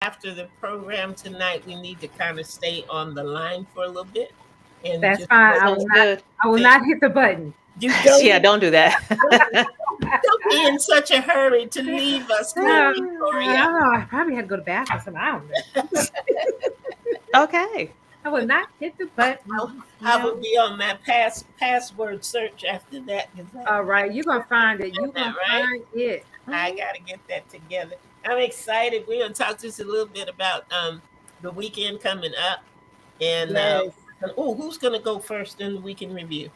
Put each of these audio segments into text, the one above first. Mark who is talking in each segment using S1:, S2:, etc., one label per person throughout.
S1: after the program tonight, we need to kind of stay on the line for a little bit and
S2: That's
S1: just
S2: fine.
S1: wait.
S3: Sounds good.
S2: I will
S1: Thank
S2: not hit the button.
S1: you. Don't
S3: Yeah, don't do that.
S1: don't be in such a hurry to leave us. Come on,
S2: I
S1: Victoria.
S2: don't know. I probably had to go to the bathroom or something. I don't know.
S3: Okay.
S2: I will not hit the
S1: I,
S2: button.
S1: I
S3: No.
S1: will be on that password search after that because
S2: All right, you're gonna find it. You're
S1: that
S2: gonna
S1: right.
S2: find it.
S1: I gotta get that together. I'm excited. We're gonna talk just a little bit about the weekend coming up, and
S2: Yes.
S1: who's gonna go first in the weekend review?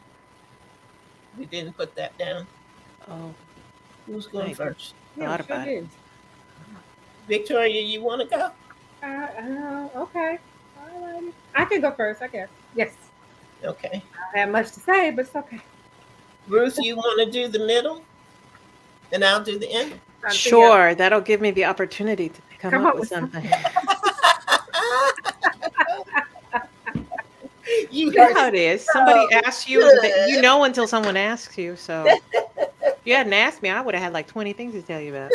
S1: We didn't put that down.
S3: Oh,
S1: Who's going
S3: I
S1: first?
S2: Yeah, we
S3: thought
S2: sure
S3: about it.
S2: did.
S1: Victoria, you want to go?
S2: Okay. All righty. I can go first, I guess. Yes.
S1: Okay.
S2: I don't have much to say, but it's okay.
S1: Ruth, you want to do the middle, and I'll do the end.
S2: Trying to figure out.
S3: Sure, that'll give me the opportunity to come
S2: Come
S3: up
S2: up
S3: with
S2: with
S3: something.
S1: You
S3: You know
S1: are
S3: how it is. Somebody asks you, and you know until someone asks you. So if you hadn't asked me, I would have had like 20 things to tell you about.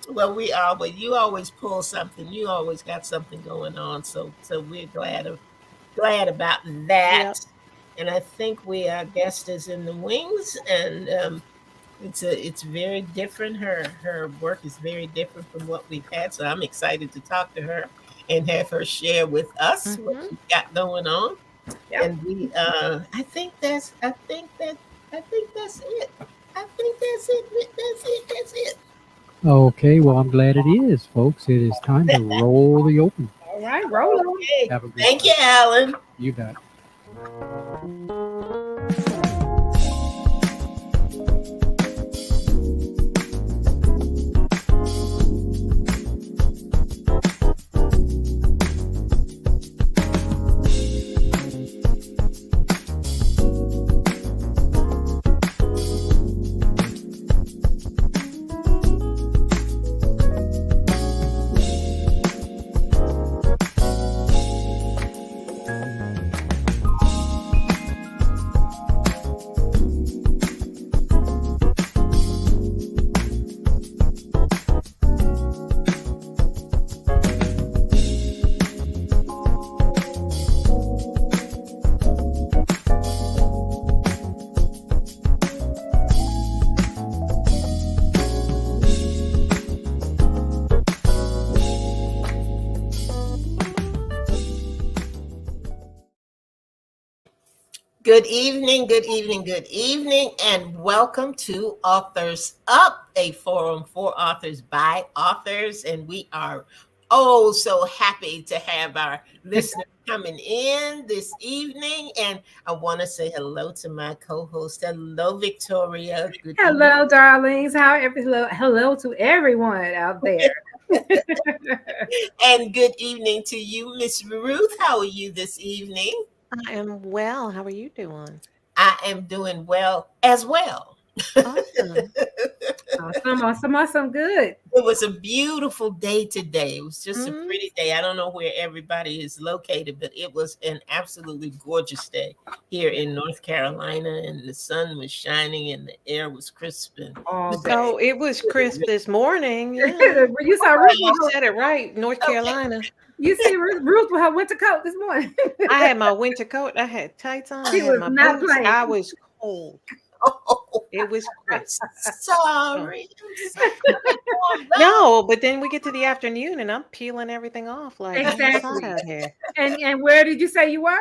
S1: well. You always pull something. You always got something going on. So we're glad about that.
S3: Yep.
S1: And I think our guest is in the wings, and it's very different. Her work is very different from what we've had. So I'm excited to talk to her and have her share with us what
S3: Hmm.
S1: she's got going on.
S2: Yep.
S1: And we I think that's it. I think that's it. That's it.
S4: Okay, well, I'm glad it is, folks. It is time to roll the open.
S2: All right, roll on.
S1: Okay.
S4: Have a good
S1: Thank
S4: time.
S1: you, Alan.
S4: You bet.
S1: Good evening, good evening, good evening, and welcome to Authors Up, a forum for authors by authors. And we are so happy to have our listeners coming in this evening. And I want to say hello to my co-host. Hello, Victoria. Good
S2: Hello, darlings. Hello to everyone out there.
S1: evening. And good evening to you, Miss Ruth. How are you this evening?
S3: I am well. How are you doing?
S1: I am doing well as well.
S3: Awesome.
S2: Awesome. Good.
S1: It was a beautiful day today. It was just a
S3: Mhm.
S1: pretty day. I don't know where everybody is located, but it was an absolutely gorgeous day here in North Carolina, and the sun was shining and the air was crisp. And
S2: All day.
S3: So it was crisp this morning. Yeah.
S2: You saw Ruth.
S3: You said it right. North
S1: Okay.
S3: Carolina.
S2: You see Ruth with her winter coat this morning.
S3: I had my winter coat. I had tights on.
S2: She
S3: I had
S2: was
S3: my
S2: not
S3: boots.
S2: playing.
S3: I was cold.
S1: oh,
S3: It was
S1: I'm
S3: crisp.
S1: sorry. I'm sorry.
S3: No, but then we get to the afternoon and I'm peeling everything off like it's hot
S2: Exactly.
S3: out here.
S2: And where did you say you were?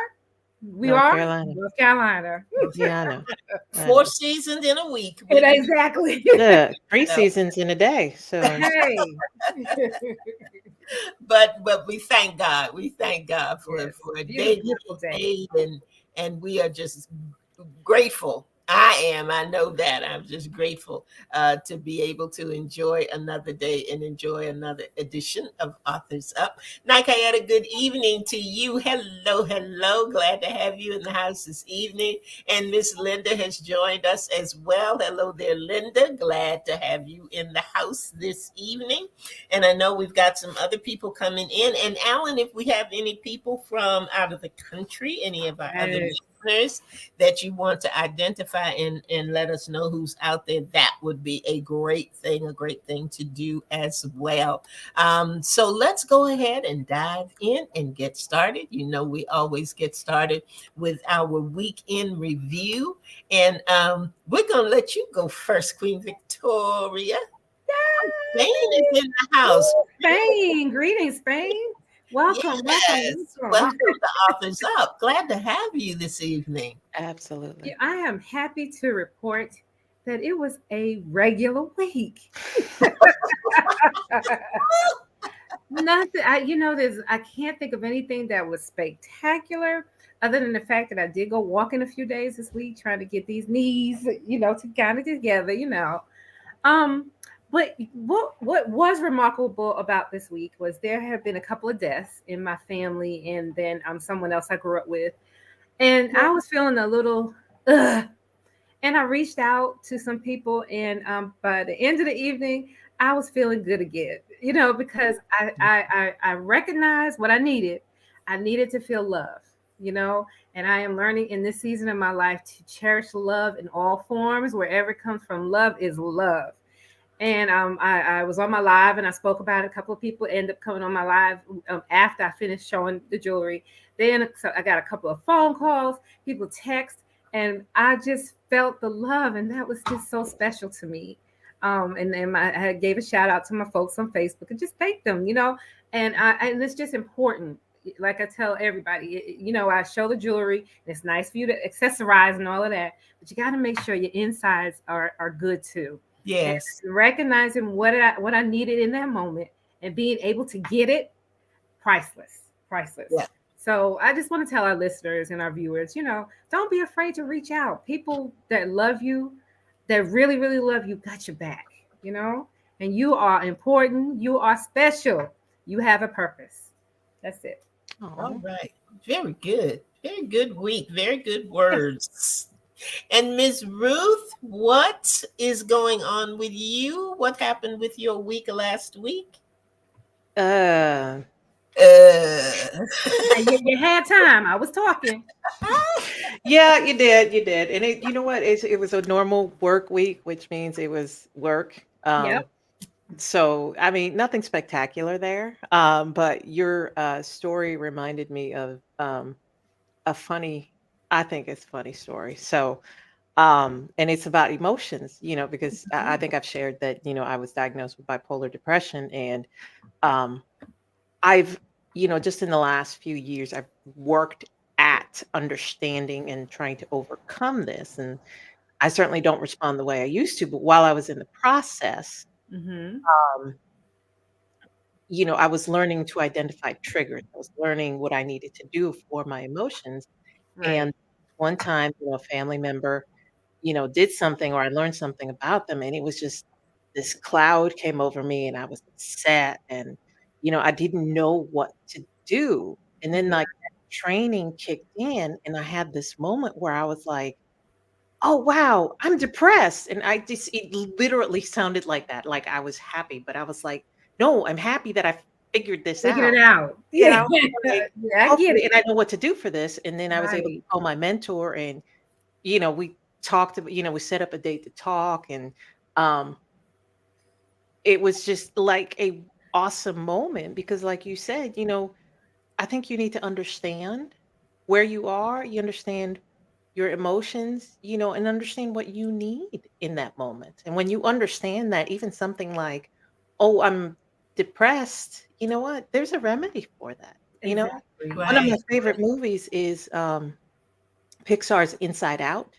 S2: We
S3: North
S2: are
S3: Carolina.
S2: North Carolina.
S3: Yeah, I know. I
S1: 4
S3: know.
S1: seasons in a week.
S2: Exactly.
S3: Look, 3 seasons in a day. So
S2: Hey.
S1: but we thank God. We thank God for
S2: Yes.
S1: a day
S2: Beautiful
S1: that
S2: day.
S1: He made, and we are just grateful. I am. I know that. I'm just grateful to be able to enjoy another day and enjoy another edition of Authors Up. Nakayeta, good evening to you. Hello, hello. Glad to have you in the house this evening. And Miss Linda has joined us as well. Hello there, Linda. Glad to have you in the house this evening. And I know we've got some other people coming in. And Alan, if we have any people from out of the country, any of our other
S2: Yes.
S1: listeners that you want to identify and let us know who's out there, that would be a great thing to do as well. So let's go ahead and dive in and get started. You know, we always get started with our weekend review. And we're going to let you go first, Queen Victoria. Spain is in the house.
S2: Spain, greetings, Spain. Welcome,
S1: Yes.
S2: welcome.
S1: Welcome to Authors Up. Glad to have you this evening.
S3: Absolutely.
S2: Yeah, I am happy to report that it was a regular week. Nothing. I can't think of anything that was spectacular, other than the fact that I did go walking a few days this week, trying to get these knees, to kind of together, But what was remarkable about this week was there have been a couple of deaths in my family, and then someone else I grew up with, and I was feeling a little ugh. And I reached out to some people, and by the end of the evening, I was feeling good again. Because I recognized what I needed. I needed to feel love. And I am learning in this season of my life to cherish love in all forms, wherever it comes from. Love is love. And I was on my live and I spoke about it. A couple of people ended up coming on my live after I finished showing the jewelry. Then so I got a couple of phone calls, people text, and I just felt the love, and that was just so special to me. And then I gave a shout out to my folks on Facebook and just thanked them, and it's just important. Like I tell everybody, I show the jewelry, and it's nice for you to accessorize and all of that, but you got to make sure your insides are good too.
S1: Yes.
S2: And recognizing what I needed in that moment and being able to get it, priceless.
S1: Yeah.
S2: So I just want to tell our listeners and our viewers, don't be afraid to reach out. People that love you, that really, really love you, got your back, and you are important. You are special. You have a purpose. That's it.
S1: All right. Very good. Very good week. Very good words. And Ms. Ruth, what is going on with you? What happened with your week last week?
S2: You had time. I was talking.
S3: Yeah, you did, and you know what? It was a normal work week, which means it was work.
S2: Yep.
S3: So I mean, nothing spectacular there. But your story reminded me of a funny, I think it's a funny story. So, and it's about emotions, because I think I've shared that, I was diagnosed with bipolar depression, and I've, just in the last few years, I've worked at understanding and trying to overcome this. And I certainly don't respond the way I used to, but while I was in the process,
S2: Mm-hmm.
S3: um, I was learning to identify triggers. I was learning what I needed to do for my emotions.
S2: Right.
S3: And one time, a family member, did something, or I learned something about them, and it was just this cloud came over me, and I was upset, and I didn't know what to do. And then like training kicked in, and I had this moment where I was like, "Oh wow, I'm depressed," and it literally sounded like that, like I was happy, but I was like, "No, I'm happy that I figured this
S2: Figured
S3: out."
S2: it out.
S3: You
S2: Yeah.
S3: know, like,
S2: Yeah, I get it.
S3: and I know what to do for this. And then I was able to
S2: Right.
S3: call my mentor, and we talked about, we set up a date to talk, and um it was just like a awesome moment because like you said, I think you need to understand where you are, you understand your emotions, and understand what you need in that moment. And when you understand that, even something like, "Oh, I'm depressed," you know what? There's a remedy for that.
S2: Exactly.
S3: One of my
S1: Right.
S3: favorite movies is Pixar's Inside Out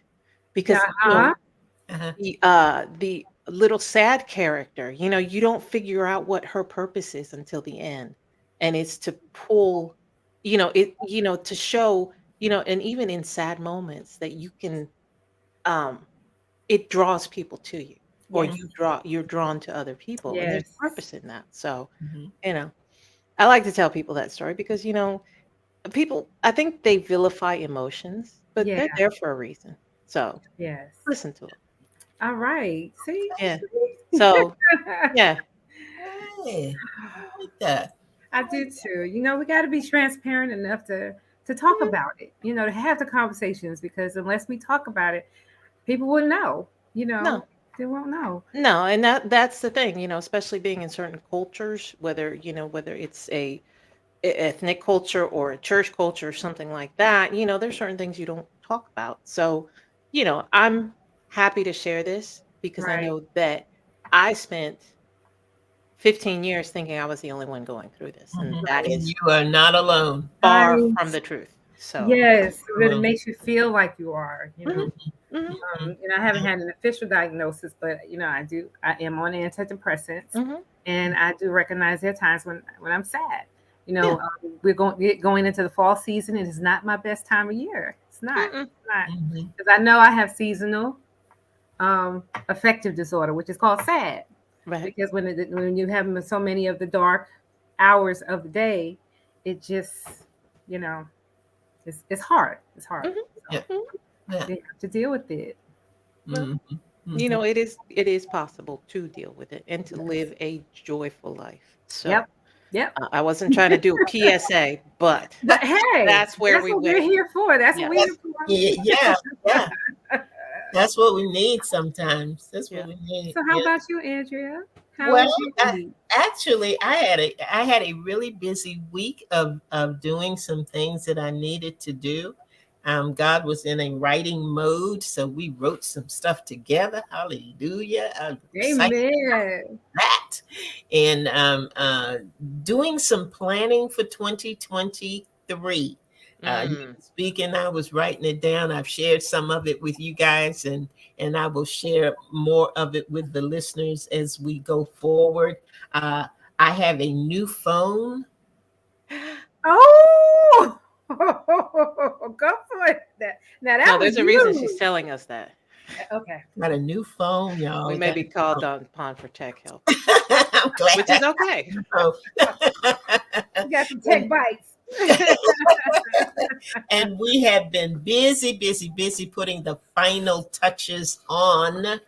S3: because
S2: Uh-huh.
S1: Uh-huh.
S3: the little sad character, you don't figure out what her purpose is until the end. And it's to pull, to show, and even in sad moments that you can um it draws people to you, or
S2: Yes.
S3: you're drawn to other people, and there's
S2: Yes.
S3: purpose in that. So,
S1: Mhm.
S3: you know, I like to tell people that story because, people, I think they vilify emotions, but
S2: Yeah.
S3: they're there for a reason. So
S2: Yes.
S3: listen to them.
S2: All right. See?
S3: Yeah. So yeah.
S1: Hey, I like that.
S2: I do too. We got to be transparent enough to to talk about it, to have the conversations, because unless we talk about it, people wouldn't know,
S3: No,
S2: they won't know.
S3: no, and that's the thing, especially being in certain cultures, whether it's a ethnic culture or a church culture or something like that, there's certain things you don't talk about. So, I'm happy to share this because I
S2: Right.
S3: know that I spent 15 years thinking I was the only one going through this, and
S1: Mhm.
S3: that
S1: And
S3: is
S1: you are not alone.
S3: far
S2: Right.
S3: from the truth. So,
S2: Yes, but it
S1: Alone.
S2: makes you feel like you are.
S3: mhm, mhm,
S1: Mhm.
S2: I haven't had an official diagnosis, but I am on antidepressants,
S3: mhm,
S2: and I do recognize there are times when I'm sad.
S3: yeah,
S2: We're going into the fall season. It is not my best time of year. It's not.
S3: mm-mm,
S2: It's not,
S1: Mhm.
S2: because I know I have seasonal affective disorder, which is called SAD.
S3: right,
S2: Because when you have so many of the dark hours of the day, it just you know it's hard. It's hard.
S3: mhm,
S2: So
S1: Yeah.
S3: mhm.
S1: Yeah.
S2: we have to deal with it.
S3: Well,
S1: Mhm. Mhm.
S3: it is possible to deal with it and to
S2: Yes.
S3: live a joyful life. So,
S2: Yep. Yep.
S3: I wasn't trying to do a PSA, but
S2: But hey,
S3: that's where
S2: that's
S3: we
S2: what we're
S3: went.
S2: here for. That's what we're
S3: Yes.
S2: here for.
S1: Yeah. Yeah. That's what we need sometimes. That's what
S3: Yeah.
S1: we need.
S2: So how
S1: Yeah.
S2: about you, Andrea? How
S1: Well,
S2: was your
S1: I,
S2: week?
S1: actually, I had a really busy week of doing some things that I needed to do. God was in a writing mode, so we wrote some stuff together. Hallelujah! I'm excited
S2: Amen.
S1: about that, and doing some planning for 2023. You
S3: Mm.
S1: were speaking, I was writing it down. I've shared some of it with you guys, and I will share more of it with the listeners as we go forward. Uh, I have a new phone.
S2: Oh, go for it. Now that
S3: No,
S2: was
S3: there's a reason she's
S2: you.
S3: telling us that.
S2: Okay.
S1: Got a new phone,
S3: We
S1: y'all.
S3: may
S1: Got
S3: be called upon for tech help,
S1: I'm glad.
S3: which is okay.
S1: So,
S2: You got some
S1: and,
S2: tech bites.
S1: and we have been busy, busy, busy putting the final touches on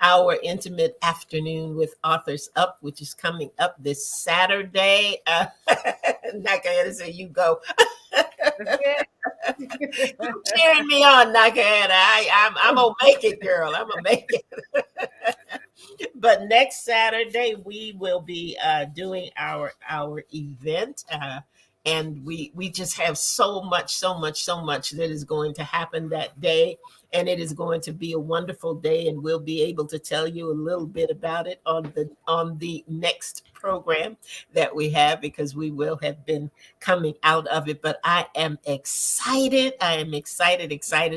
S1: our intimate afternoon with Authors Up, which is coming up this Saturday. Nakayana said, "You go."
S2: That's it.
S1: Cheering me on, Nakayana. I'm gonna make it, girl. I'm gonna make it. But next Saturday we will be doing our event, and we just have so much, so much, so much that is going to happen that day, and it is going to be a wonderful day, and we'll be able to tell you a little bit about it on the next program that we have, because we will have been coming out of it. But I am excited. I am excited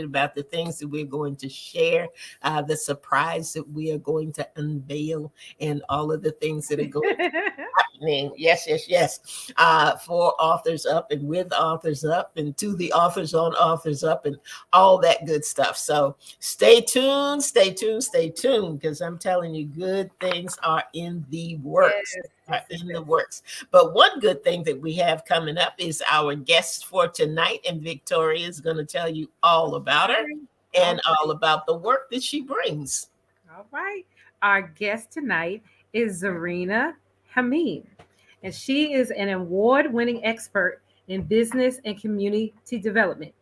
S1: about the things that we're going to share, the surprise that we are going to unveil, and all of the things that are going to happening. Yes, yes, yes. For Authors Up, and with Authors Up, and to the authors on Authors Up, and all that good stuff. So stay tuned, stay tuned, stay tuned, because I'm telling you, good things are in the works.
S2: Yes,
S1: Are
S2: yes,
S1: in
S2: yes.
S1: the works. But one good thing that we have coming up is our guest for tonight, and Victoria is going to tell you all about her and all about the work that she brings.
S2: All right. Our guest tonight is Zarina Hameen, and she is an award winning expert in business and community development.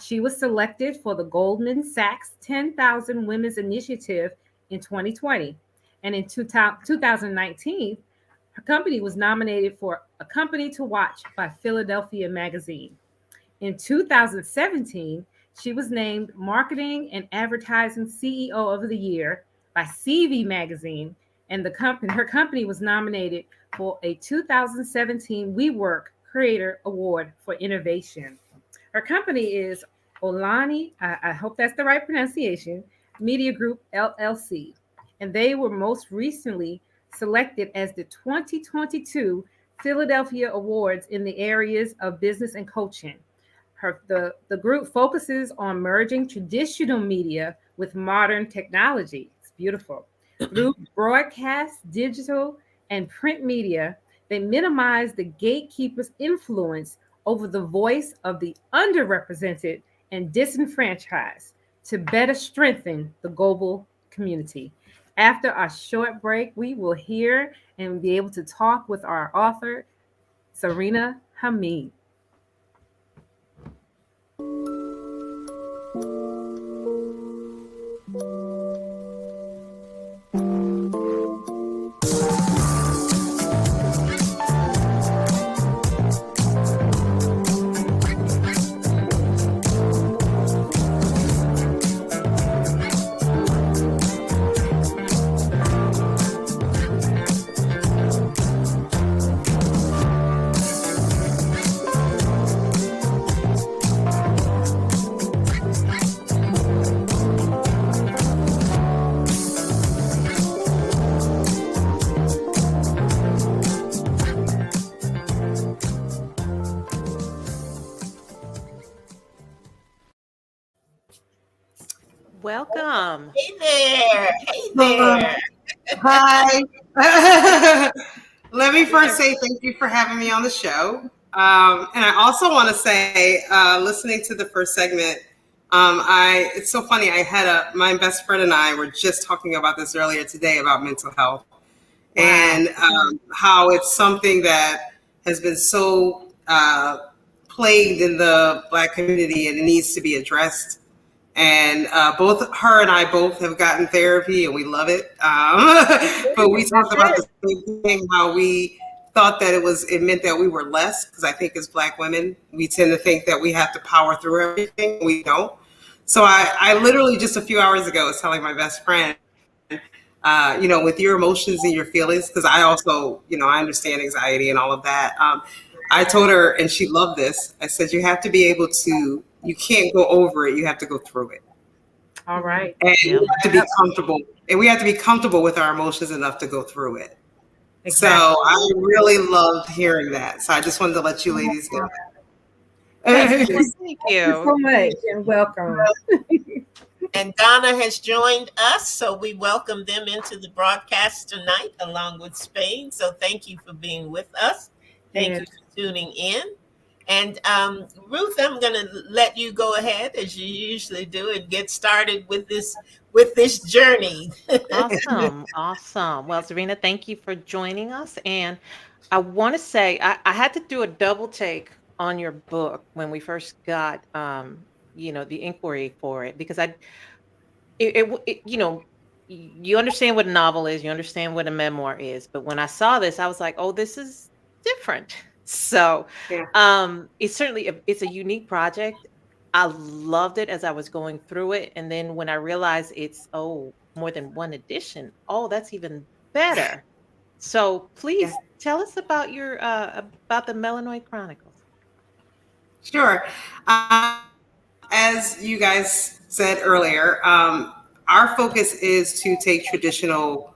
S2: She was selected for the Goldman Sachs 10,000 Women's Initiative in 2020. And in 2019, her company was nominated for a company to watch by Philadelphia Magazine. In 2017, she was named Marketing and Advertising CEO of the Year by CV Magazine, and her company was nominated for a 2017 WeWork Creator Award for Innovation. Her company is Olani, I hope that's the right pronunciation, Media Group LLC, and they were most recently selected as the 2022 Philadelphia Awards in the areas of business and coaching. The group focuses on merging traditional media with modern technology. It's beautiful. Through broadcast, digital, and print media, they minimize the gatekeeper's influence over the voice of the underrepresented and disenfranchised to better strengthen the global community. After our short break, we will hear and be able to talk with our author, Zarina Hameen.
S3: Welcome.
S1: Hey there. Hey
S5: Hello.
S1: there.
S5: Hi. Let me first say thank you for having me on the show. And I also want to say, listening to the first segment, it's so funny. My best friend and I were just talking about this earlier today about mental health and how it's something that has been so plagued in the Black community and it needs to be addressed. And both her and I both have gotten therapy and we love it. But we talked about the same thing, how we thought that it meant that we were less, because I think as Black women, we tend to think that we have to power through everything. We don't. So I literally just a few hours ago was telling my best friend, with your emotions and your feelings, because I also, I understand anxiety and all of that. I told her, and she loved this, I said, you have to be able to, you can't go over it, you have to go through it.
S2: All right.
S5: And you have to be comfortable. And we have to be comfortable with our emotions enough to go through it. Exactly. So I really loved hearing that. So I just wanted to let you ladies know.
S3: Thank you.
S2: Thank you so much and welcome.
S1: And Donna has joined us, so we welcome them into the broadcast tonight along with Spain. So thank you for being with us. Thank you for tuning in. And Ruth, I'm going to let you go ahead as you usually do and get started with this journey.
S3: Awesome. Well, Serena, thank you for joining us. And I want to say I had to do a double take on your book when we first got the inquiry for it, because you understand what a novel is, you understand what a memoir is, but when I saw this, I was like, oh, this is different. So it's a unique project. I loved it as I was going through it, and then when I realized it's more than one edition, that's even better. So please tell us about about the Melanoid Chronicles.
S5: Sure. As you guys said earlier, our focus is to take traditional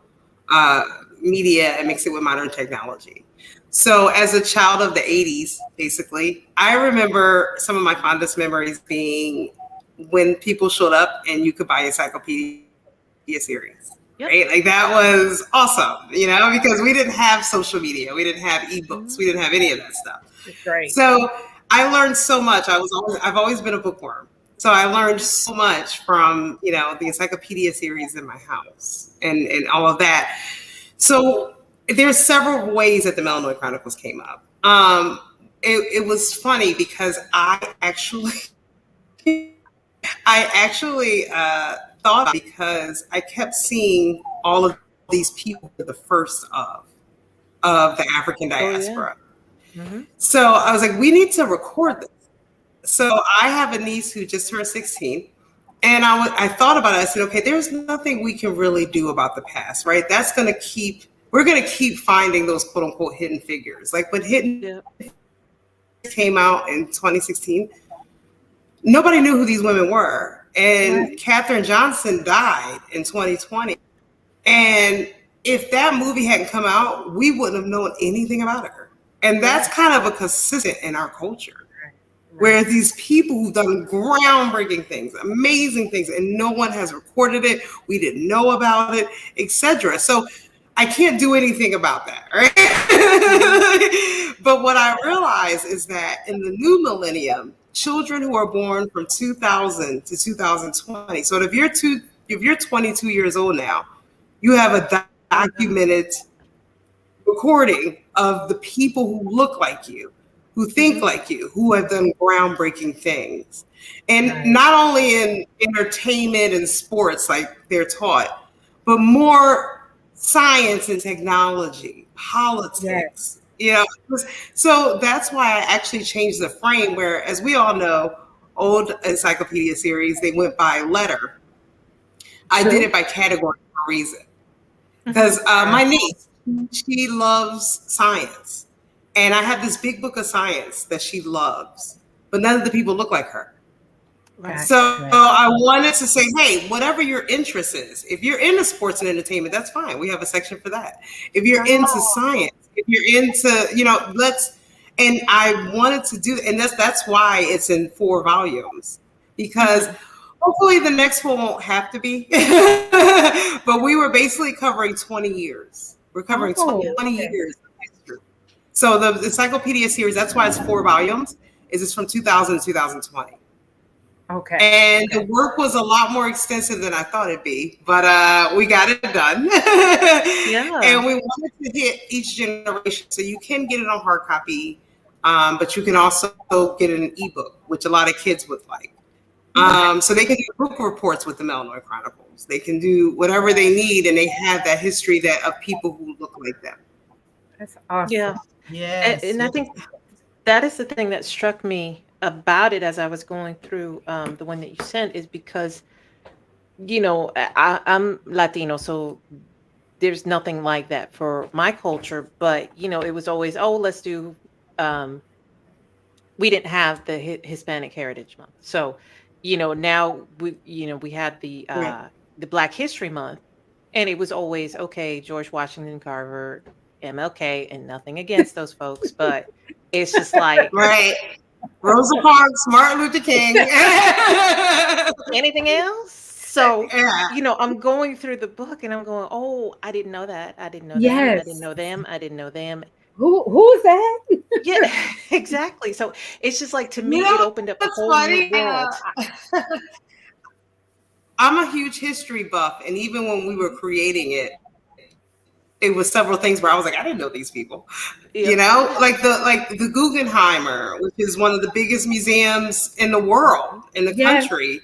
S5: media and mix it with modern technology. So as a child of the 80s, basically, I remember some of my fondest memories being when people showed up and you could buy Encyclopedia series. Yep. Right? Like that was awesome, because we didn't have social media. We didn't have ebooks. We didn't have any of that stuff.
S2: That's great.
S5: So I learned so much. I've always been a bookworm. So I learned so much from, the Encyclopedia series in my house and all of that. So there's several ways that the Melanoid Chronicles came up. It was funny because I actually thought, because I kept seeing all of these people for the first of the African diaspora. So I was like, we need to record this. So I have a niece who just turned 16. And I thought about it. I said, okay, there's nothing we can really do about the past, right? We're going to keep finding those quote unquote hidden figures. Like when Hidden came out in 2016, nobody knew who these women were. And Katherine Johnson died in 2020. And if that movie hadn't come out, we wouldn't have known anything about her. And that's kind of a consistent in our culture, where these people who've done groundbreaking things, amazing things, and no one has recorded it, we didn't know about it, etc. So I can't do anything about that, right? But what I realize is that in the new millennium, children who are born from 2000 to 2020, so if you're 22 years old now, you have a documented recording of the people who look like you, who think like you, who have done groundbreaking things. And not only in entertainment and sports like they're taught, but more science and technology, politics. So that's why I actually changed the frame, where, as we all know, old Encyclopedia series, they went by letter. I did it by category for a reason. Because my niece, she loves science. And I have this big book of science that she loves, but none of the people look like her. So I wanted to say, hey, whatever your interest is, if you're into sports and entertainment, that's fine. We have a section for that. If you're into science, if you're into, and I wanted to do, and that's why it's in 4 volumes, because hopefully the next one won't have to be. But we were basically covering 20 years. We're covering 20 years of history. So the encyclopedia series, that's why it's 4 volumes, is from 2000 to 2020.
S2: Okay.
S5: And the work was a lot more extensive than I thought it'd be, but we got it done.
S3: Yeah.
S5: And we wanted to hit each generation. So you can get it on hard copy, but you can also get it in an ebook, which a lot of kids would like. So they can do book reports with the Mellanoid Chronicles. They can do whatever they need, and they have that history of people who look like them.
S2: That's awesome.
S3: Yeah.
S1: Yes.
S3: And I think that is the thing that struck me about it as I was going through the one that you sent, is because, you know, I'm Latino, so there's nothing like that for my culture. But, you know, it was always, oh, let's do, we didn't have the Hispanic Heritage Month. So, you know, now we had the Black History Month, and it was always, okay, George Washington Carver, MLK, and nothing against those folks, but it's just like,
S5: right. Rosa Parks, Martin Luther King.
S3: Anything else? So,
S5: Yeah.
S3: you know, I'm going through the book and I'm going, oh, I didn't know that. I didn't know that.
S2: Yes.
S3: I didn't know them. I didn't know them.
S2: Who's that?
S3: Yeah, exactly. So it's just like, to me,
S5: You know,
S3: it opened up a
S5: that's
S3: whole
S5: funny.
S3: new world.
S5: I'm a huge history buff, and even when we were creating it, it was several things where I was like, I didn't know these people.
S3: Yep.
S5: You know, like the Guggenheimer, which is one of the biggest museums in the world, in the
S2: Yes.
S5: country,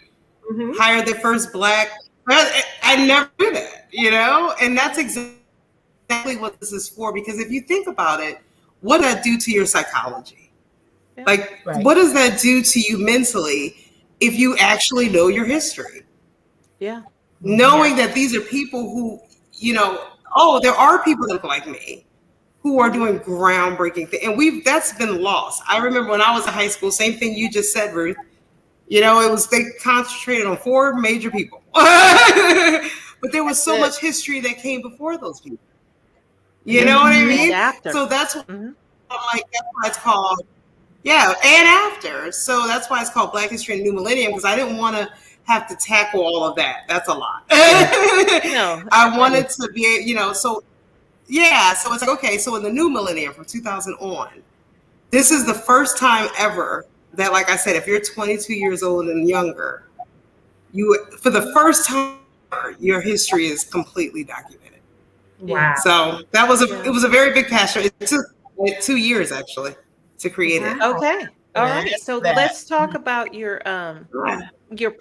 S2: Mhm.
S5: hired their first Black. I never knew that, you know, and that's exactly what this is for. Because if you think about it, what does that do to your psychology?
S3: Yeah.
S5: Like,
S1: Right.
S5: what does that do to you mentally if you actually know your history?
S3: Yeah.
S5: Knowing that these are people who, you know, oh, there are people that look like me who are doing groundbreaking things. And that's been lost. I remember when I was in high school, same thing you just said, Ruth. You know, they concentrated on 4 major people. But there was so much history that came before those people. You know what I mean?
S3: And after.
S5: So that's what
S3: Mhm.
S5: I'm like, that's why it's called, yeah, and after. So that's why it's called Black History and New Millennium, because I didn't want to have to tackle all of that. That's a lot.
S3: No.
S5: I wanted to be, you know, so yeah, so it's like, okay, so in the new millennium from 2000 on, this is the first time ever that, like I said, if you're 22 years old and younger, for the first time, your history is completely documented.
S2: Wow.
S5: So that was it was a very big passion. It took 2 years actually to create it.
S2: Wow.
S3: Okay. All right. So
S1: That-
S3: let's talk about your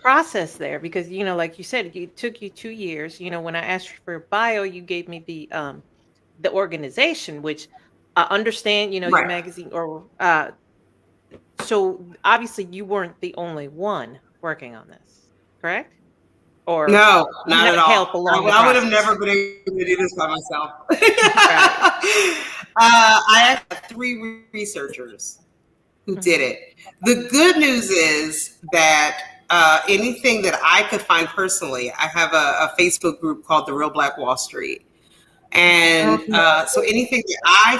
S3: process there, because, you know, like you said, it took you 2 years. You know, when I asked you for your bio, you gave me the organization, which I understand, you know, your
S5: Right.
S3: magazine, or so obviously you weren't the only one working on this, correct? Or
S5: No,
S3: you
S5: not
S3: had
S5: at all.
S3: help along the
S5: I would have
S3: process.
S5: never been able to do this by myself.
S3: Right.
S5: I had 3 researchers who did it. The good news is that anything that I could find personally, I have a Facebook group called The Real Black Wall Street. And so anything that I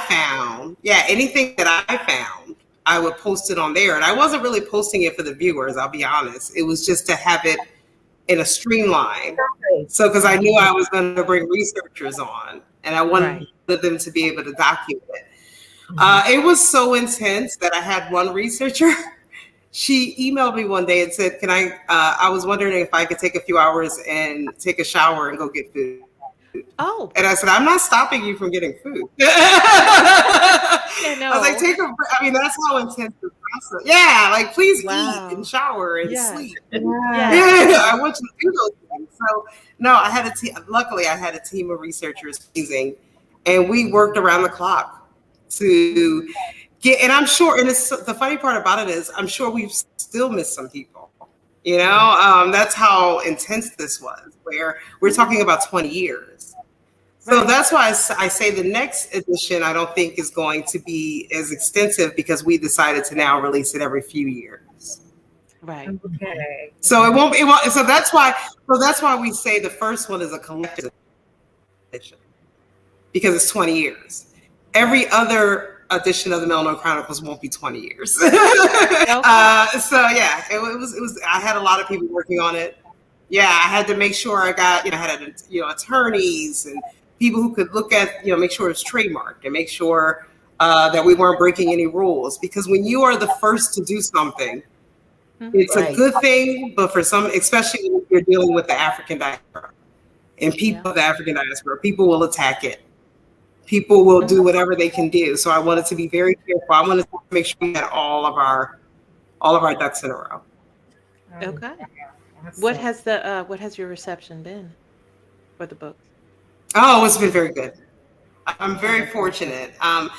S5: found, I would post it on there. And I wasn't really posting it for the viewers, I'll be honest. It was just to have it in a streamline. So, because I knew I was going to bring researchers on, and I wanted them to be able to document it. It was so intense that I had one researcher. She emailed me one day and said, "Can I was wondering if I could take a few hours and take a shower and go get food."
S3: Oh.
S5: And I said, "I'm not stopping you from getting food."
S3: Yeah, no.
S5: I was like, I mean, that's how intense the process. Yeah, like, please
S3: Wow.
S5: eat and shower and
S3: Yes.
S5: sleep.
S2: Wow.
S5: Yeah, I want you to do those things. So, no, I had a team. Luckily, I had a team of researchers using, and we worked around the clock to get. And I'm sure, and the funny part about it is, I'm sure we've still missed some people. You know, that's how intense this was. Where we're talking about 20 years. So that's why I say the next edition I don't think is going to be as extensive, because we decided to now release it every few years.
S3: Right.
S2: Okay.
S5: So it won't. So that's why we say the first one is a collective edition, because it's 20 years. Every other edition of the Melano Chronicles won't be 20 years.
S3: Okay.
S5: So yeah, it was. I had a lot of people working on it. Yeah, I had to make sure I got, I had, attorneys and people who could look at, make sure it's trademarked and make sure that we weren't breaking any rules. Because when you are the first to do something, it's a good thing, but for some, especially when you're dealing with the African diaspora and people of the African diaspora, people will attack it. People will do whatever they can do. So I wanted to be very careful. I wanted to make sure we had all of our ducks in a row.
S3: Okay. What has your reception been for the book?
S5: Oh, it's been very good. I'm very fortunate. And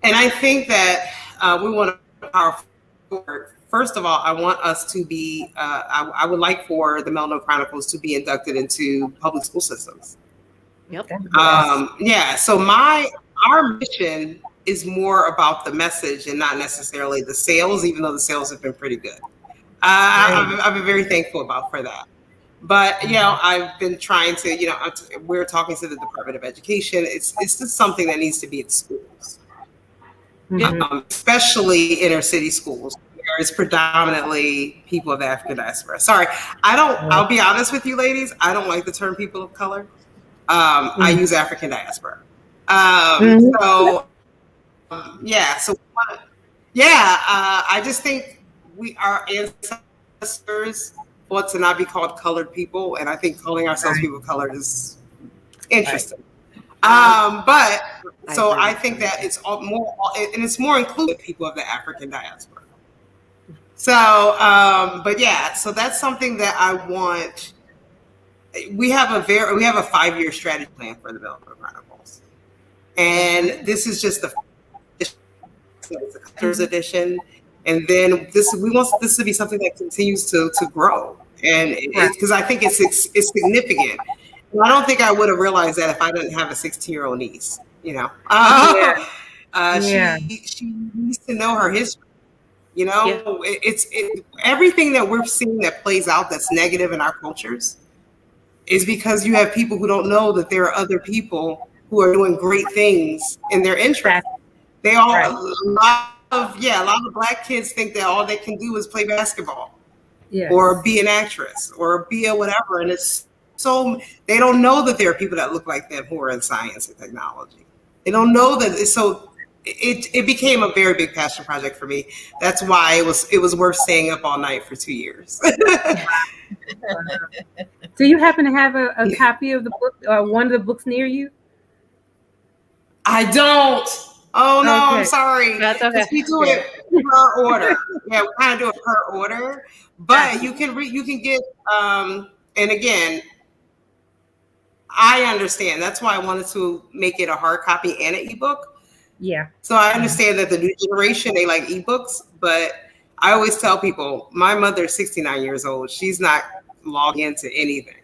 S5: I think that we want to power forward. First of all, I want us to be, I would like for the Melano Chronicles to be inducted into public school systems.
S3: Yep.
S5: So our mission is more about the message and not necessarily the sales, even though the sales have been pretty good. I've been very thankful for that. But, I've been trying to, we're talking to the Department of Education. It's just something that needs to be in schools, especially inner city schools, where it's predominantly people of the African diaspora. Sorry, I'll be honest with you ladies. I don't like the term people of color. I use African diaspora. I just think our ancestors fought to not be called colored people, and I think calling ourselves people of color is interesting. I think that it's it's more inclusive people of the African diaspora. So that's something that I want. We have a 5-year strategy plan for the Melano Chronicles, and this is just the collector's edition. And then we want this to be something that continues to grow, and because I think it's significant. And I don't think I would have realized that if I didn't have a 16-year-old niece. She needs to know her history. It's everything that we're seeing that plays out that's negative in our cultures is because you have people who don't know that there are other people who are doing great things in their interest. They all a lot of Black kids think that all they can do is play basketball, or be an actress, or be a whatever, and it's so they don't know that there are people that look like them who are in science and technology. They don't know that. So it became a very big passion project for me. That's why it was worth staying up all night for 2 years.
S2: Do you happen to have a copy of the book, or one of the books near you?
S5: I don't. Oh no,
S2: okay.
S5: I'm sorry.
S3: That's okay.
S5: We do it per order. Yeah, we kind of do it per order. But you can get and again, I understand. That's why I wanted to make it a hard copy and an ebook.
S2: Yeah.
S5: So I understand that the new generation, they like ebooks, but I always tell people, my mother's 69 years old. She's not logged into anything.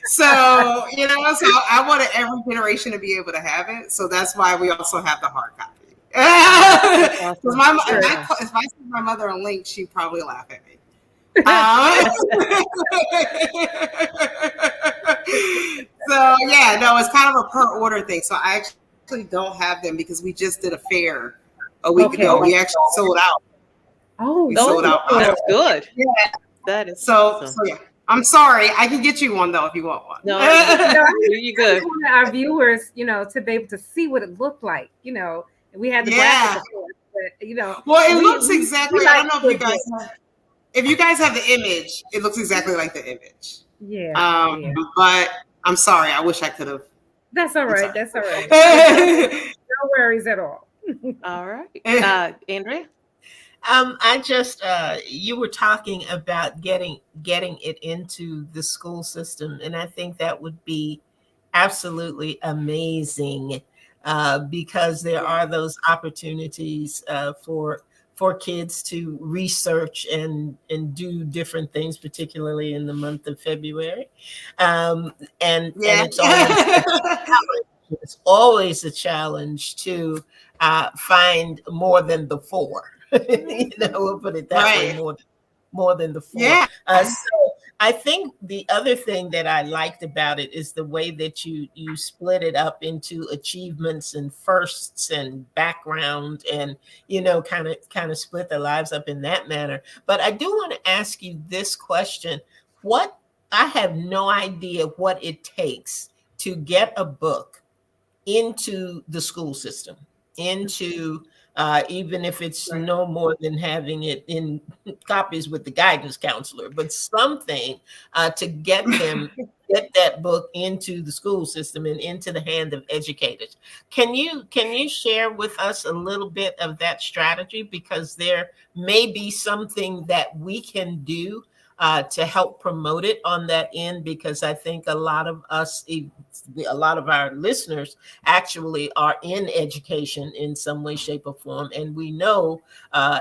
S5: So I wanted every generation to be able to have it. So that's why we also have the hard copy. Because if I see my mother on link, she'd probably laugh at me. It's kind of a per order thing. So I actually don't have them because we just did a fair a week ago. We actually sold out.
S2: Oh,
S5: sold out.
S3: That's good.
S5: Yeah.
S3: That is
S5: awesome. So yeah. I'm sorry. I can get you one though if you want one.
S3: No, you're good.
S2: Our viewers, to be able to see what it looked like. We had the graphic, of course, but
S5: Well, it looks exactly. I don't know if you guys have the image. It looks exactly like the image.
S2: Yeah.
S5: But I'm sorry. I wish I could have.
S2: That's all right. That's all right. No worries at all.
S3: All right, Andrea.
S1: I just you were talking about getting it into the school system, and I think that would be absolutely amazing because there are those opportunities for kids to research and do different things, particularly in the month of February, and it's always a challenge to find more than the 4. We'll put it that way, more than the 4.
S5: Yeah.
S1: I think the other thing that I liked about it is the way that you split it up into achievements and firsts and background, and kind of split their lives up in that manner. But I do want to ask you this question. What I have no idea what it takes to get a book into the school system, into even if it's no more than having it in copies with the guidance counselor, but something to get that book into the school system and into the hand of educators. Can you share with us a little bit of that strategy? Because there may be something that we can do to help promote it on that end, because I think a lot of our listeners actually are in education in some way, shape, or form. And we know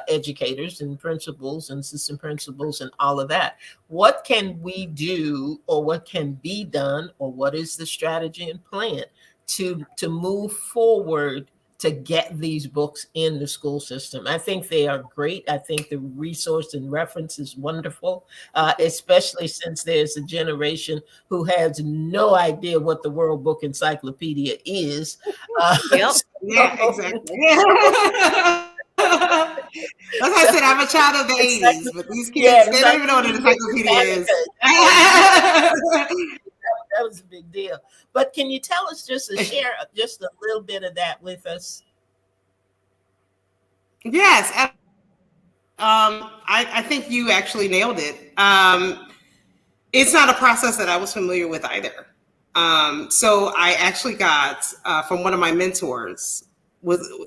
S1: educators and principals and assistant principals and all of that. What can we do, or what can be done, or what is the strategy and plan to move forward to get these books in the school system? I think they are great. I think the resource and reference is wonderful, especially since there's a generation who has no idea what the World Book Encyclopedia is.
S3: Yep.
S5: Yeah, exactly. As I said, I'm a child of the 80s, but these kids, they don't even know what an encyclopedia is.
S1: That was a big deal. But can you tell us share just a little bit of that with us?
S5: Yes. I think you actually nailed it. It's not a process that I was familiar with either. So I actually got from one of my mentors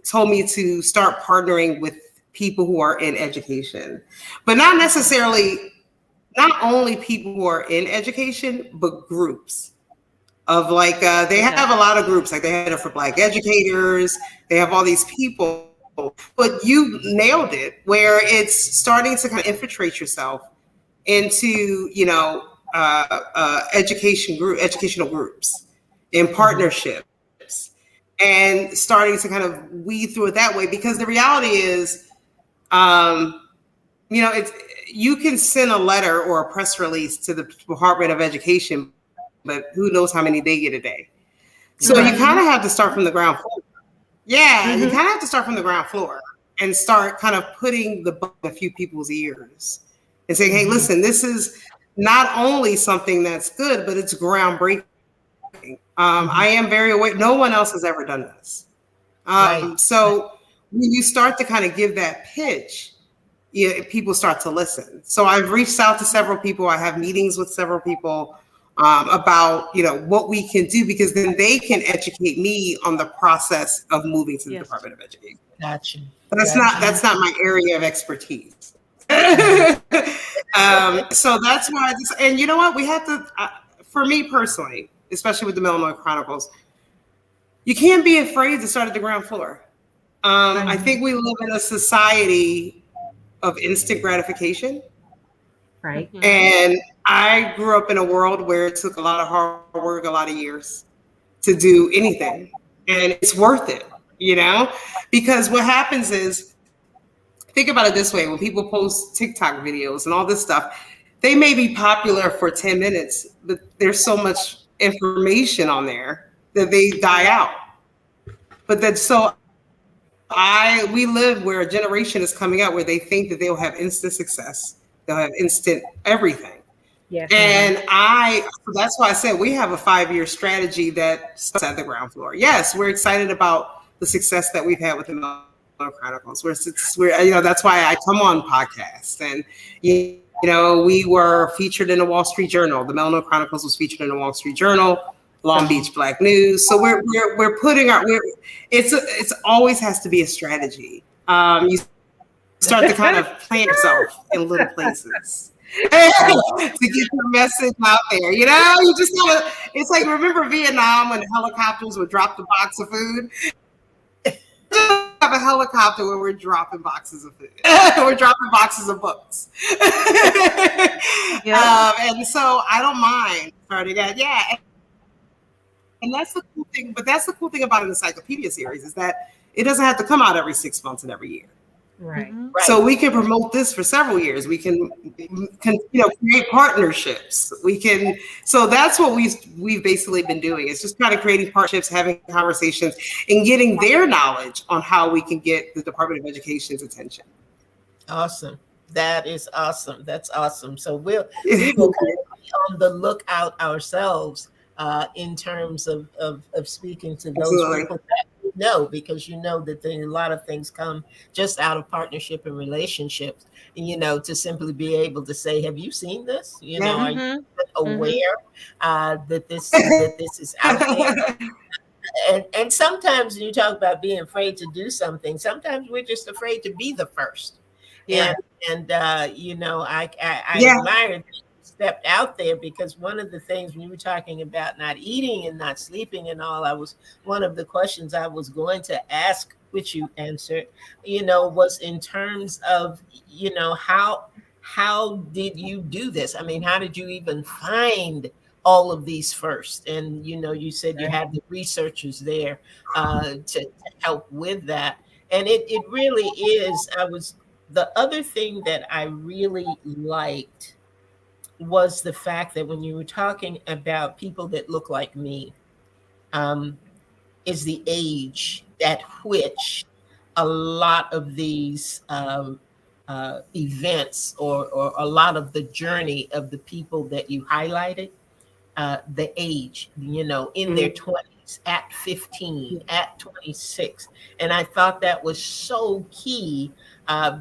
S5: told me to start partnering with people who are in education, but not only people who are in education, but groups of they have a lot of groups, like they had it for Black educators. They have all these people, but you nailed it, where it's starting to kind of infiltrate yourself into, educational groups and partnerships, and starting to kind of weed through it that way. Because the reality is, you can send a letter or a press release to the Department of Education, but who knows how many they get a day. So you kind of have to start from the ground floor. Yeah, you kind of have to start from the ground floor and start kind of putting the book in a few people's ears and saying, hey, listen, this is not only something that's good, but it's groundbreaking. I am very aware. No one else has ever done this. So when you start to kind of give that pitch, people start to listen. So I've reached out to several people. I have meetings with several people about what we can do, because then they can educate me on the process of moving to the Department of Education.
S1: Gotcha.
S5: But that's not my area of expertise. So that's why and you know what, we have to, for me personally, especially with the Melanoma Chronicles, you can't be afraid to start at the ground floor. I think we live in a society of instant gratification.
S2: Right.
S5: And I grew up in a world where it took a lot of hard work, a lot of years to do anything. And it's worth it, because what happens is, think about it this way: when people post TikTok videos and all this stuff, they may be popular for 10 minutes, but there's so much information on there that they die out. But we live where a generation is coming out where they think that they'll have instant success. They'll have instant everything.
S2: Yes.
S5: And that's why I said we have a 5-year strategy that starts at the ground floor. Yes, we're excited about the success that we've had with the Melanoma Chronicles. We're that's why I come on podcasts, and we were featured in the Wall Street Journal. The Melanoma Chronicles was featured in the Wall Street Journal, Long Beach Black News. So we're putting it's always has to be a strategy. You start to kind of plant yourself in little places to get your message out there. You just gotta, it's like, remember Vietnam when the helicopters would drop the box of food? Have a helicopter where we're dropping boxes of food. We're dropping boxes of books. And so I don't mind starting that. Yeah. And that's the cool thing. But that's the cool thing about an encyclopedia series, is that it doesn't have to come out every 6 months and every year.
S2: Right.
S3: Mhm.
S1: Right.
S5: So we can promote this for several years. We can create partnerships. We can. So that's what we've basically been doing. It's just kind of creating partnerships, having conversations, and getting their knowledge on how we can get the Department of Education's attention.
S1: Awesome. That is awesome. That's awesome. So we will kind of be on the lookout ourselves in terms of speaking to those
S5: Absolutely.
S1: people that we know, because you know that a lot of things come just out of partnership and relationships. To simply be able to say, "Have you seen this? Are you
S3: Mhm.
S1: aware that this is out there?" And sometimes when you talk about being afraid to do something, sometimes we're just afraid to be the first.
S3: Yeah.
S1: And I
S5: Yeah.
S1: admire that you stepped out there, because one of the things when you were talking about not eating and not sleeping and all, one of the questions I was going to ask, which you answered, was in terms of, how did you do this? I mean, how did you even find all of these first? And you said you had the researchers there to help with that. And it really is. The other thing that I really liked was the fact that when you were talking about people that look like me, um, is the age at which a lot of these events, or a lot of the journey of the people that you highlighted, the age, in their 20s, at 15, at 26. And I thought that was so key,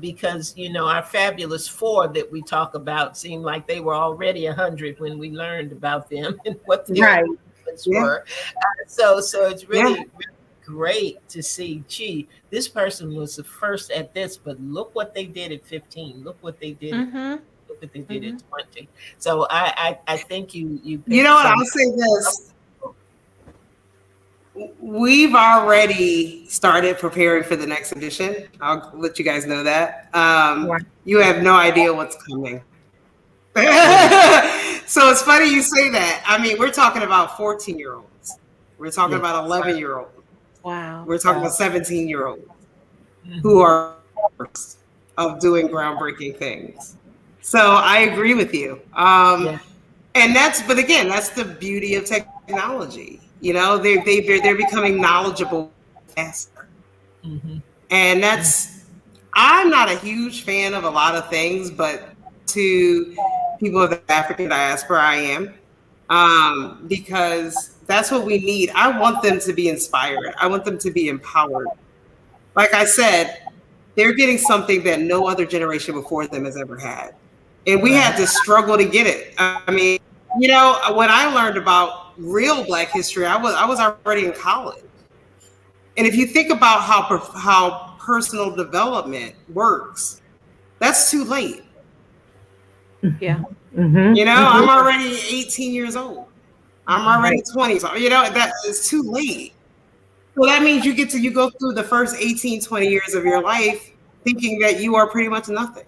S1: because, our fabulous four that we talk about seemed like they were already 100 when we learned about them and what their
S2: Right.
S1: achievements
S5: Yeah.
S1: were. So it's really,
S5: Yeah.
S1: really great to see, gee, this person was the first at this, but look what they did at 15. Look what they did
S3: Mhm.
S1: look what they did
S3: Mhm.
S1: at 20. So I think you
S5: You
S1: picked
S5: know what?
S1: some.
S5: I'll say this. We've already started preparing for the next edition. I'll let you guys know that.
S2: Right.
S5: You have no idea what's coming. So it's funny you say that. I mean, we're talking about 14-year-olds. We're talking
S1: Yeah.
S5: about 11-year-olds.
S3: Wow.
S5: We're talking
S1: Wow.
S5: about 17-year-olds
S1: Mhm.
S5: who are of doing groundbreaking things. So I agree with you.
S1: Yeah.
S5: And but again, that's the beauty of technology. They're becoming knowledgeable faster.
S1: Mhm.
S5: And I'm not a huge fan of a lot of things, but to people of the African diaspora, I am, because that's what we need. I want them to be inspired. I want them to be empowered. Like I said, they're getting something that no other generation before them has ever had. And we had to struggle to get it. I mean, when I learned about real Black history, I was already in college. And if you think about how personal development works, that's too late.
S3: Yeah.
S2: Mm-hmm.
S5: I'm already 18 years old. I'm already
S2: Right.
S5: 20. So, that is too late. So that means you go through the first 18, 20 years of your life thinking that you are pretty much nothing.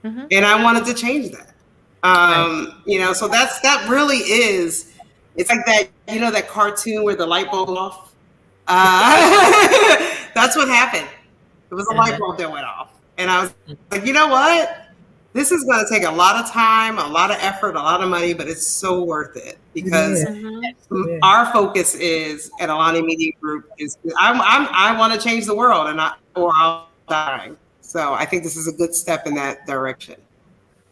S3: Mhm.
S5: And I wanted to change that. So that really is, it's like that cartoon where the light bulb went off. That's what happened. It was a light bulb that went off. And I was like, you know what? This is going to take a lot of time, a lot of effort, a lot of money, but it's so worth it, because
S3: Mhm.
S5: our focus is at Alani Media Group is I want to change the world, or I'll die. So I think this is a good step in that direction.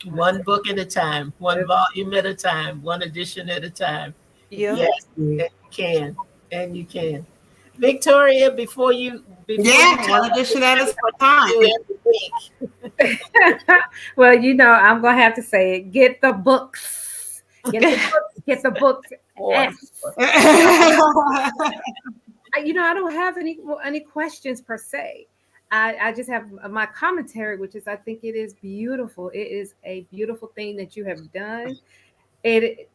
S1: One book at a time, one volume at a time, one edition at a time.
S3: Yeah.
S1: Yes, and you can. And you can. Victoria, before you
S5: Yeah,
S1: tell
S5: one edition at a
S1: what
S5: time.
S1: you do every week.
S2: Well, I'm gonna have to say it. Get the books. Get the books. Get the books.
S1: Boy.
S2: I don't have any questions per se. I just have my commentary, which is I think it is beautiful. It is a beautiful thing that you have done. It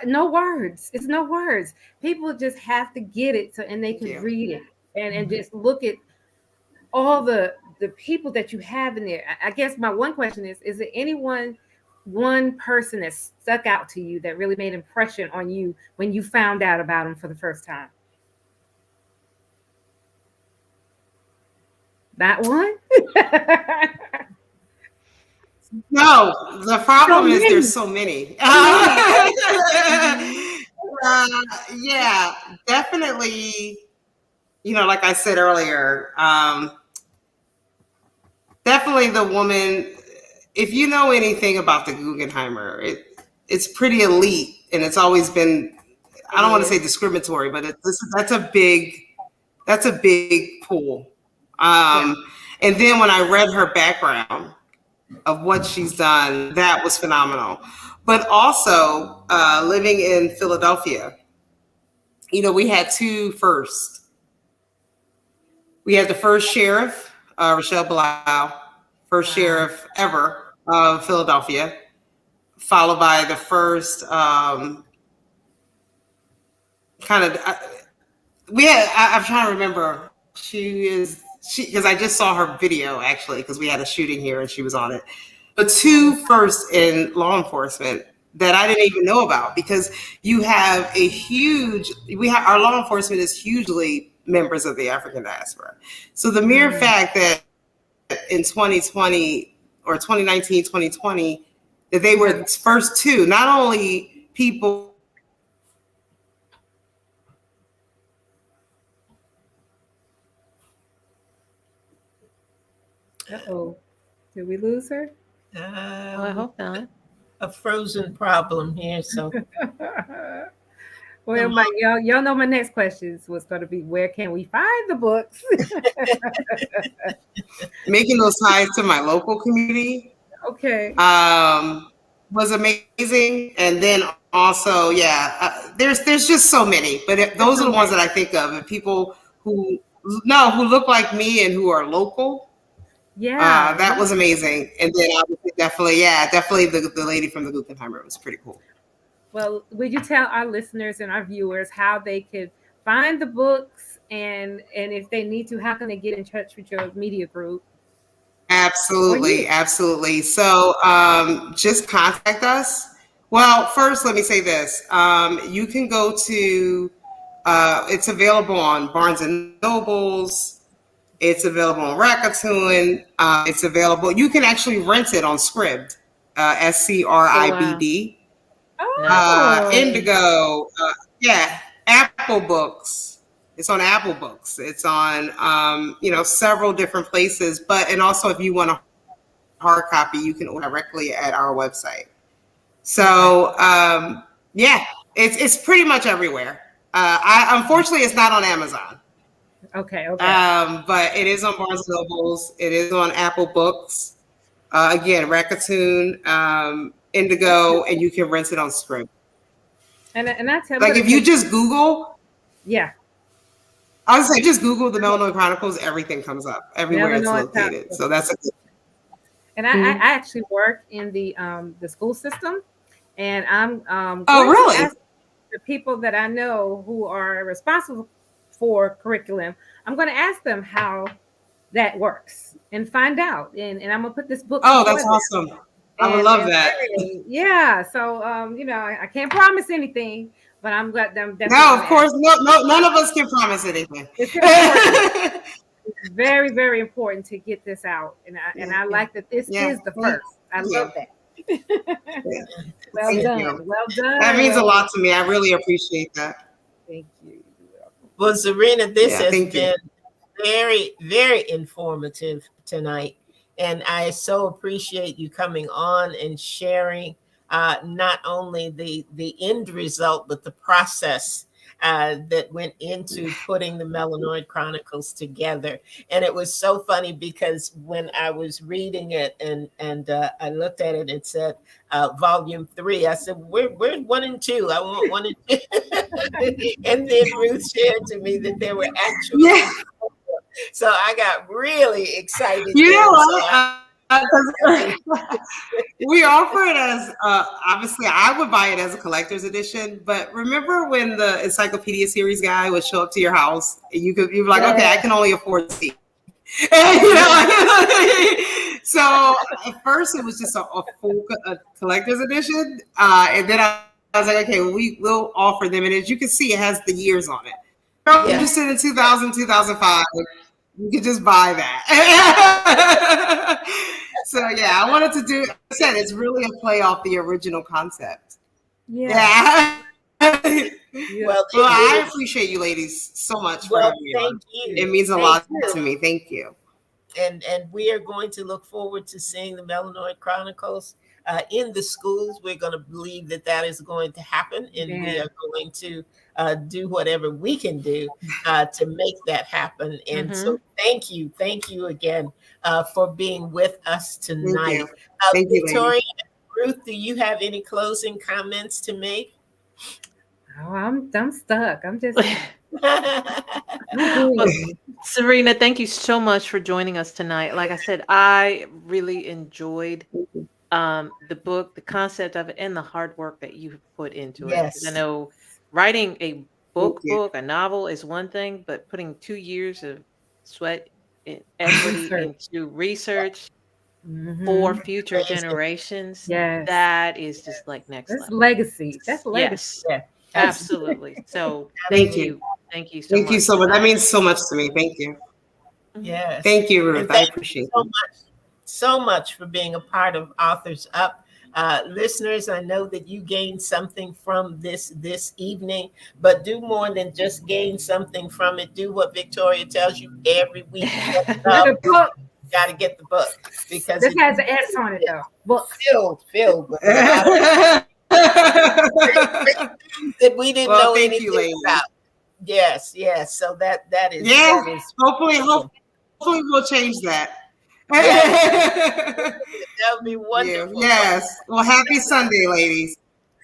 S2: no words. It's no words. People just have to get it and they can read it and just look at all the people that you have in there. I guess my one question is there one person that stuck out to you that really made impression on you when you found out about him for the first time? That one?
S5: No, the problem is
S2: many.
S5: there's so many. Yeah, definitely. Like I said earlier, definitely the woman. If you know anything about the Guggenheimer, it's pretty elite, and it's always been. I don't want to say discriminatory, but that's a big pool. And then when I read her background of what she's done, that was phenomenal. But also living in Philadelphia, we had two firsts. We had the first sheriff, Rochelle Blau, first sheriff ever of Philadelphia, followed by the first I'm trying to remember. Because I just saw her video actually, because we had a shooting here and she was on it. But two firsts in law enforcement that I didn't even know about, because you have our law enforcement is hugely members of the African diaspora. So the mere fact that in 2020 or 2019, 2020, that they were the first two, not only people.
S2: Uh-oh. Did we lose her?
S3: Well, I hope not.
S1: A frozen problem here. So,
S2: well, y'all know my next question was going to be, where can we find the books?
S5: Making those ties to my local community.
S2: Okay.
S5: Was amazing. And then also, there's just so many, but those are the ones that I think of, and people who look like me and who are local.
S2: Yeah,
S5: that was amazing. And then obviously, definitely the lady from the Guggenheimer was pretty cool.
S2: Well, would you tell our listeners and our viewers how they could find the books, and if they need to, how can they get in touch with your media group?
S5: Absolutely. So just contact us. Well, first, let me say this. You can go to, it's available on Barnes and Nobles. It's available on Rakuten. It's available. You can actually rent it on Scribd, Scribd.
S2: Oh.
S5: Indigo. Apple Books. It's on Apple Books. It's on, several different places. And also, if you want a hard copy, you can order directly at our website. So, it's pretty much everywhere. Unfortunately, it's not on Amazon.
S2: Okay.
S5: But it is on Barnes & Nobles. It is on Apple Books. Again, Rakuten, Indigo, and you can rent it on Scribd.
S2: And I tell
S5: you, if you just Google,
S2: I
S5: would say just Google the Melanoid Chronicles, everything comes up everywhere it's located. So that's a good.
S2: And I actually work in the school system, and I'm
S5: really?
S2: Ask the people that I know who are responsible for curriculum, I'm going to ask them how that works and find out. And I'm going to put this book.
S5: Oh, that's awesome. I would love that.
S2: So, I can't promise anything, but I'm glad them.
S5: No, of course, none of us can promise anything.
S2: It's very, very important to get this out. And I like that this is the first. I love that. Well done. Well done.
S5: That means a lot to me. I really appreciate that.
S2: Thank you.
S1: Well, Zarina, this has been very, very informative tonight. And I so appreciate you coming on and sharing not only the end result, but the process that went into putting the Melanoid Chronicles together. And it was so funny because when I was reading it and I looked at it and it said volume 3, I said, where's 1 and 2? I want 1 and 2. And then Ruth shared to me that there were actually so I got really excited.
S5: We offer it as obviously I would buy it as a collector's edition, but remember when the encyclopedia series guy would show up to your house and you'd be like, okay, I can only afford to see. So at first it was just a full collector's edition, and then I was like, okay, we will offer them, and as you can see, it has the years on it. I'm interested in 2000, 2005. You could just buy that. So yeah, I wanted to do. Like I said, it's really a play off the original concept.
S2: Yeah.
S5: Yeah.
S1: Well,
S5: Well, I appreciate you ladies so much for
S1: well,
S5: having me
S1: thank
S5: on.
S1: you.
S5: It means a
S1: Thank
S5: lot
S1: you.
S5: to me. Thank you.
S1: And we are going to look forward to seeing the Melanoid Chronicles in the schools. We're going to believe that that is going to happen, and we are going to do whatever we can do to make that happen. And so, thank you again for being with us tonight.
S5: Thank you,
S1: Victoria, Ruth, do you have any closing comments to make?
S2: Oh, I'm stuck. I'm just.
S3: Well, Serena, thank you so much for joining us tonight. Like I said, I really enjoyed the book, the concept of it, and the hard work that you put into it. 'Cause I know writing a book, a novel is one thing, but putting 2 years of sweat and equity into research for future generations, that is just like next
S2: That's
S3: level.
S2: legacy. That's legacy.
S3: Yes, absolutely. So
S5: Thank
S3: thank
S5: you.
S3: you. Thank you so much.
S5: Thank you so much. That means so much to me. Thank you.
S1: Yes.
S5: Thank you, Ruth.
S1: And
S5: I
S1: thank
S5: appreciate
S1: you so much for being a part of Authors Up. Listeners, I know that you gained something from this evening, but do more than just gain something from it. Do what Victoria tells you every week. Got to get the book, because
S2: this has an S on it though. Book
S1: filled with a lot of that we didn't know anything about. Yes. So that is that is
S5: hopefully we'll change that.
S1: That would be wonderful.
S5: Yes. Well, happy Sunday, ladies.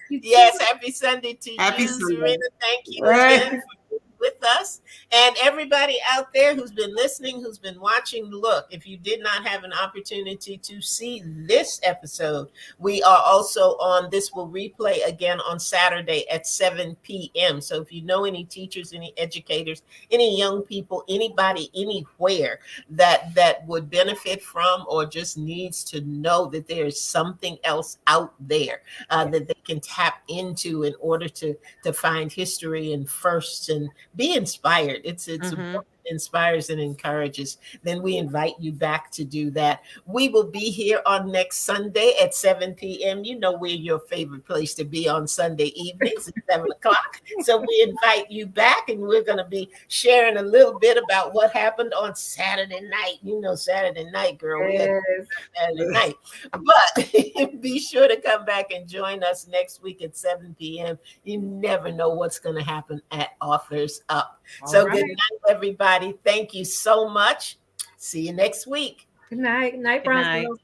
S1: Yes, happy Sunday to
S5: Happy
S1: you,
S5: Sunday.
S1: Serena. Thank you again for being with us. And everybody out there who's been listening, who's been watching, look, if you did not have an opportunity to see this episode, we are also on, this will replay again on Saturday at 7 p.m. So if you know any teachers, any educators, any young people, anybody, anywhere that would benefit from or just needs to know that there's something else out there that they can tap into in order to find history and firsts and be inspired. It's a book that inspires and encourages. Then we invite you back to do that. We will be here on next Sunday at 7 p.m. You know, we're your favorite place to be on Sunday evenings at 7 o'clock. So we invite you back, and we're going to be sharing a little bit about what happened on Saturday night. You know, Saturday night, girl. We had Saturday night. But be sure to come back and join us next week at 7 p.m. You never know what's going to happen at Authors Up. So good night, everybody. Thank you so much. See you next week.
S2: Good night. Night, Brownsville.